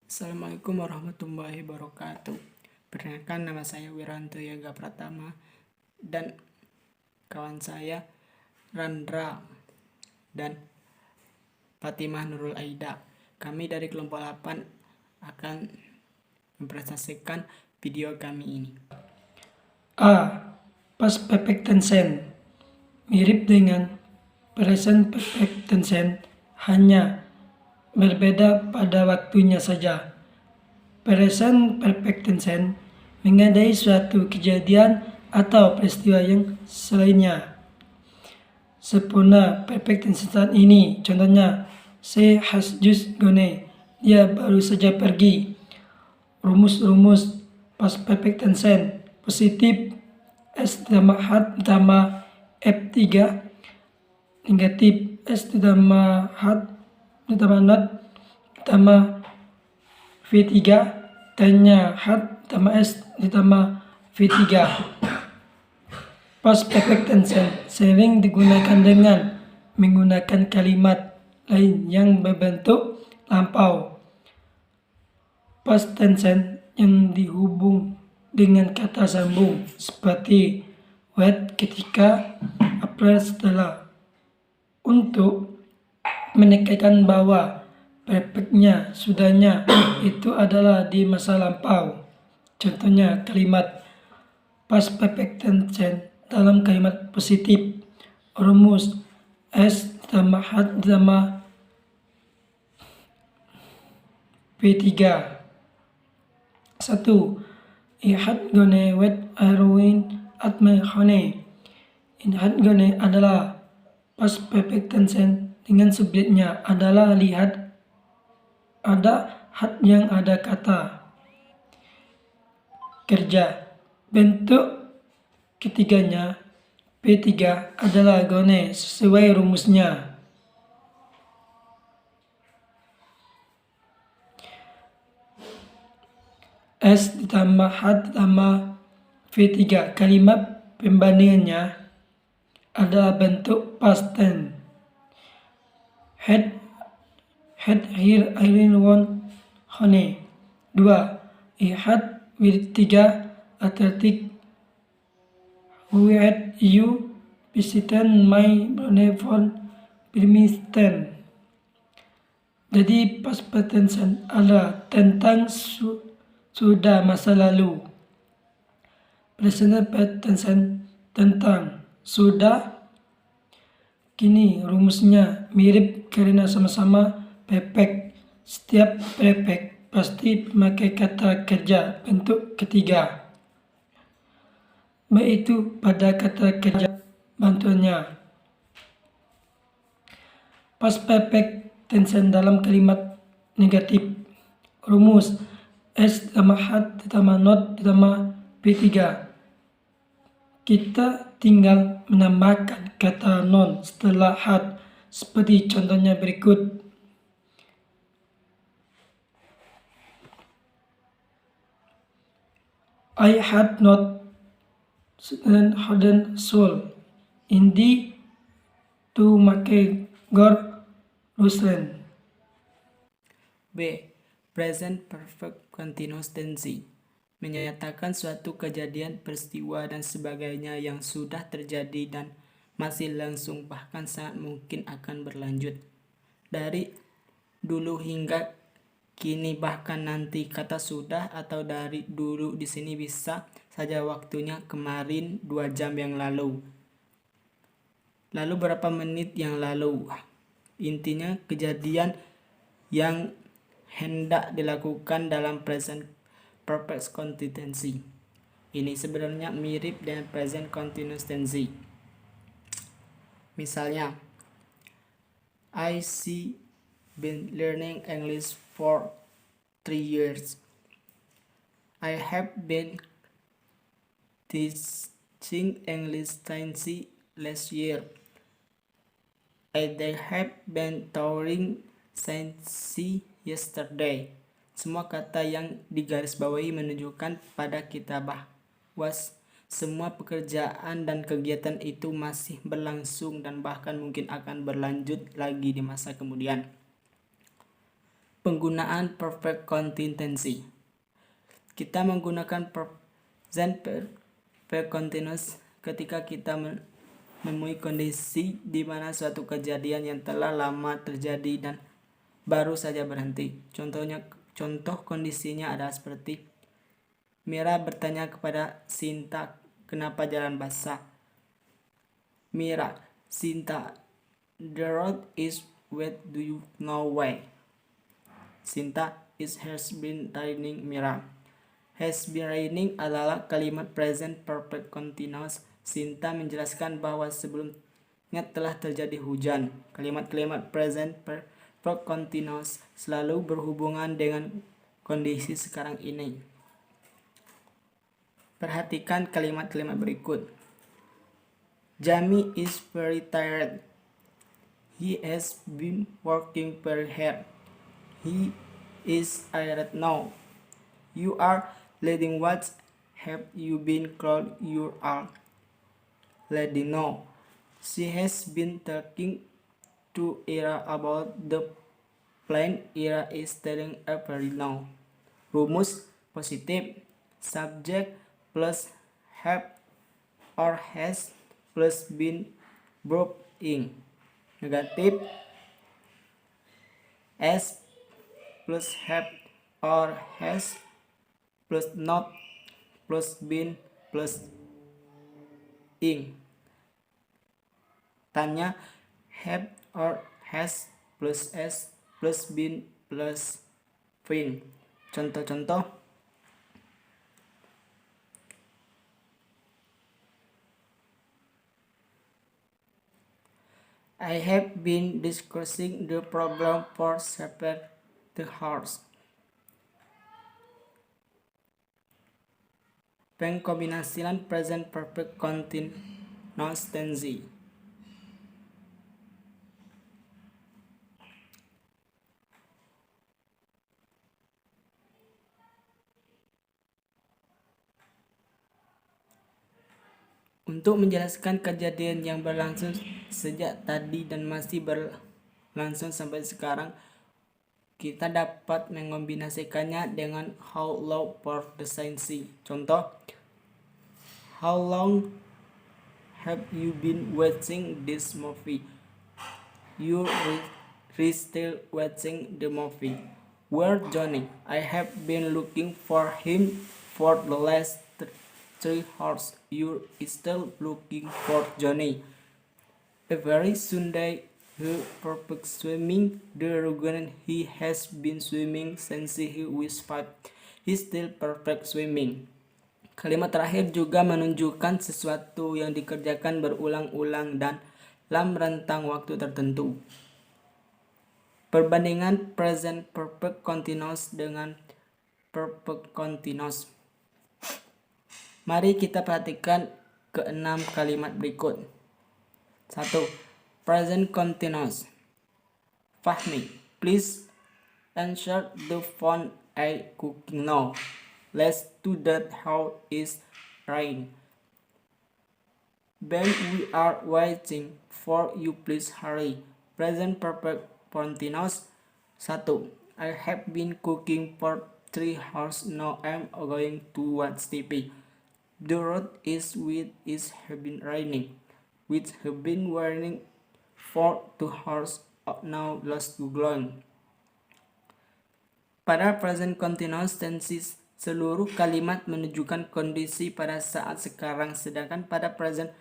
Assalamualaikum warahmatullahi wabarakatuh. Perkenalkan, nama saya Wiranto Yoga Pratama dan kawan saya Randra dan Fatimah Nurul Aida. Kami dari kelompok 8 akan mempresentasikan video kami ini. A. Past Perfect Tense mirip dengan Present Perfect Tense, hanya berbeda pada waktunya saja. Present Perfect Tense menandai suatu kejadian atau peristiwa yang selainnya. Sempurna Perfect Tense saat ini, contohnya she has just gone, dia baru saja pergi. Rumus-rumus Past Perfect Tense positif S ditambah had ditambah F3, negatif S ditambah had ditambah not ditambah V3, tanya had ditambah S ditambah V3. Past Perfect Tense sering digunakan dengan menggunakan kalimat lain yang berbentuk lampau. Past tense yang dihubung dengan kata sambung seperti wait ketika, after setelah, untuk menekankan bahwa perfectnya, sudahnya itu adalah di masa lampau. Contohnya kalimat past perfect tense dalam kalimat positif. Rumus S ditambah had ditambah V3. 1. I had gone with heroin at my honey. In had gone adalah past perfect tense dengan subjeknya adalah lihat, ada had yang ada kata kerja. Bentuk ketiganya P3 adalah gone sesuai rumusnya. S ditambah had ditambah V3. Kalimat pembandingannya adalah bentuk past tense. Had here Irene won honey. 2. I had with 3 athletic who had you visited my brother for Birmingham. Jadi past tense adalah tentang sudah masa lalu. Present perfect tense tentang sudah kini. Rumusnya mirip karena sama-sama perfect. Setiap perfect pasti memakai kata kerja bentuk ketiga, baik itu pada kata kerja bantuannya. Past perfect tense dalam kalimat negatif. Rumus S ditambah had ditambah not ditambah V3. Kita tinggal menambahkan kata non setelah had, seperti contohnya berikut. I had not and hadn't sold Indi to McGregor Ruslan. B. Present Perfect Continuous Tense menyatakan suatu kejadian, peristiwa, dan sebagainya yang sudah terjadi dan masih langsung, bahkan sangat mungkin akan berlanjut. Dari dulu hingga kini, bahkan nanti. Kata sudah atau dari dulu di sini bisa saja waktunya kemarin, 2 jam yang lalu, lalu berapa menit yang lalu. Intinya kejadian yang hendak dilakukan dalam present perfect continuous tense. Ini sebenarnya mirip dengan present continuous tense. Misalnya, I been learning English for 3 years. I have been teaching English since last year. They have been touring since yesterday. Semua kata yang digarisbawahi menunjukkan pada kita bahwa semua pekerjaan dan kegiatan itu masih berlangsung dan bahkan mungkin akan berlanjut lagi di masa kemudian. Penggunaan perfect contingency. Kita menggunakan present perfect continuous ketika kita menemui kondisi di mana suatu kejadian yang telah lama terjadi dan baru saja berhenti. Contoh kondisinya adalah seperti Mira bertanya kepada Sinta, kenapa jalan basah? Mira, Sinta, the road is wet, do you know why? Sinta, it has been raining. Mira, has been raining adalah kalimat present perfect continuous. Sinta menjelaskan bahwa sebelumnya telah terjadi hujan. Kalimat-kalimat present perfect continuous selalu berhubungan dengan kondisi sekarang ini. Perhatikan kalimat-kalimat berikut. Jamie is very tired. He has been working very hard. He is tired now. You are leading. What have you been called? You are leading now. She has been talking to Ira about the plan. Ira is telling everybody now. Rumus positif. Subject plus have or has plus been verb ing. Negatif. As plus have or has plus not plus been plus ing. Tanya, have or has plus s plus been plus been. Contoh-contoh. I have been discussing the problem for several hours. Pengkombinasian present perfect continuous tense. Untuk menjelaskan kejadian yang berlangsung sejak tadi dan masih berlangsung sampai sekarang, kita dapat mengombinasikannya dengan how long for the science. Contoh, how long have you been watching this movie? You still watching the movie. Where Johnny? I have been looking for him for the last 3 hours. You still looking for Johnny. A very Sunday, he perfect swimming. The reason he has been swimming since he was 5. He still perfect swimming. Kalimat terakhir juga menunjukkan sesuatu yang dikerjakan berulang-ulang dan dalam rentang waktu tertentu. Perbandingan present perfect continuous dengan perfect continuous. Mari kita perhatikan keenam kalimat berikut. 1. Present continuous. Fahmi, please answer the phone. I cooking now. Let's do that. How is rain? Ben, we are waiting for you. Please hurry. Present perfect continuous. 1. I have been cooking for 3 hours now. I'm going to watch TV. The road is wet. It has been raining. Which have been raining for 2 hours now. Let's go going. Pada present continuous tense, seluruh kalimat menunjukkan kondisi pada saat sekarang, sedangkan pada present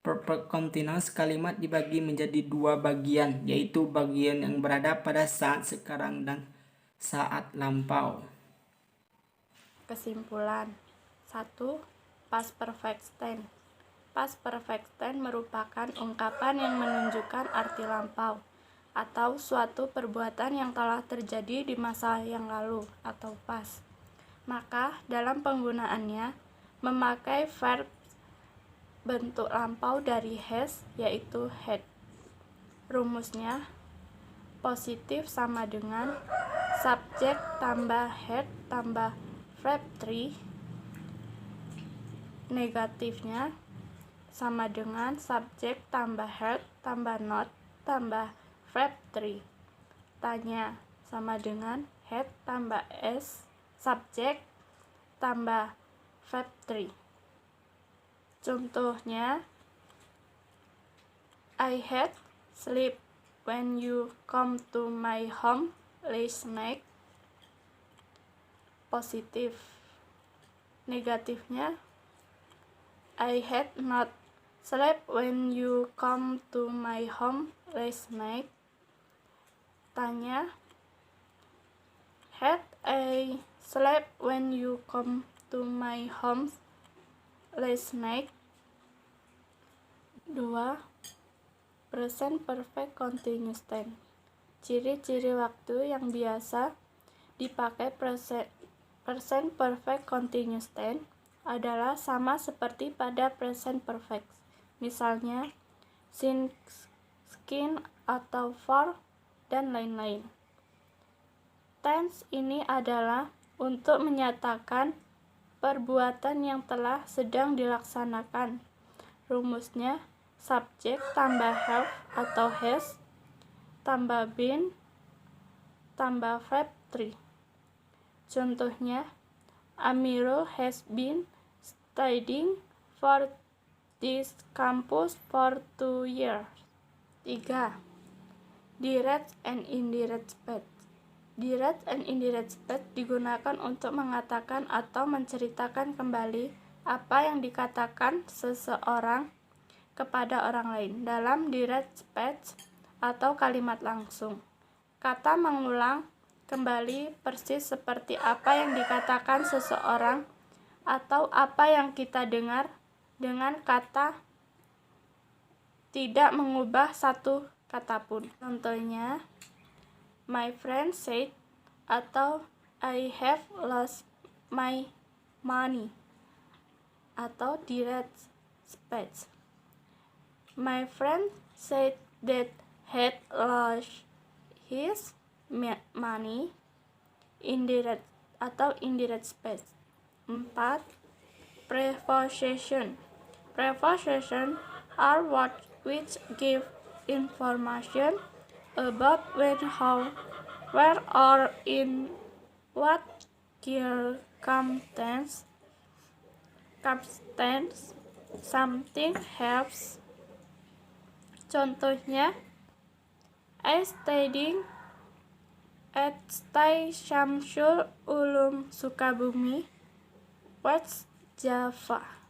perfect continuous kalimat dibagi menjadi 2 bagian, yaitu bagian yang berada pada saat sekarang dan saat lampau. Kesimpulan. 1. Past perfect tense. Past perfect tense merupakan ungkapan yang menunjukkan arti lampau atau suatu perbuatan yang telah terjadi di masa yang lalu atau past. Maka dalam penggunaannya memakai verb bentuk lampau dari has, yaitu had. Rumusnya positif sama dengan subjek tambah had tambah verb 3. Negatifnya sama dengan subjek tambah had tambah not tambah verb 3. Tanya, sama dengan had tambah s subjek tambah verb 3. Contohnya, I had sleep when you come to my home last night. Positif. Negatifnya, I had not slept when you come to my home last night. Tanya, had I slept when you come to my home last night? 2. Present perfect continuous tense. Ciri-ciri waktu yang biasa dipakai present perfect continuous tense adalah sama seperti pada present perfect. Misalnya, since, skin, atau for, dan lain-lain. Tense ini adalah untuk menyatakan perbuatan yang telah sedang dilaksanakan. Rumusnya, subjek tambah have atau has tambah been tambah verb 3. Contohnya, Amirul has been studying for this campus for 2 years. 3. Direct and indirect speech. Direct and indirect speech digunakan untuk mengatakan atau menceritakan kembali apa yang dikatakan seseorang kepada orang lain dalam direct speech atau kalimat langsung. Kata mengulang kembali persis seperti apa yang dikatakan seseorang atau apa yang kita dengar dengan kata tidak mengubah satu kata pun. Contohnya, my friend said atau I have lost my money atau direct speech. My friend said that had lost his money. Indirect atau indirect speech. 4. Preposition. Preposition are words which give information about when, how, where, or in what circumstance something happens. Contohnya, I studying at Syamsul Ulum Sukabumi, West Java.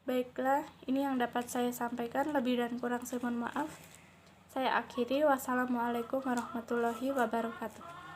Baiklah, ini yang dapat saya sampaikan. Lebih dan kurang saya mohon maaf. Saya akhiri. Wassalamualaikum warahmatullahi wabarakatuh.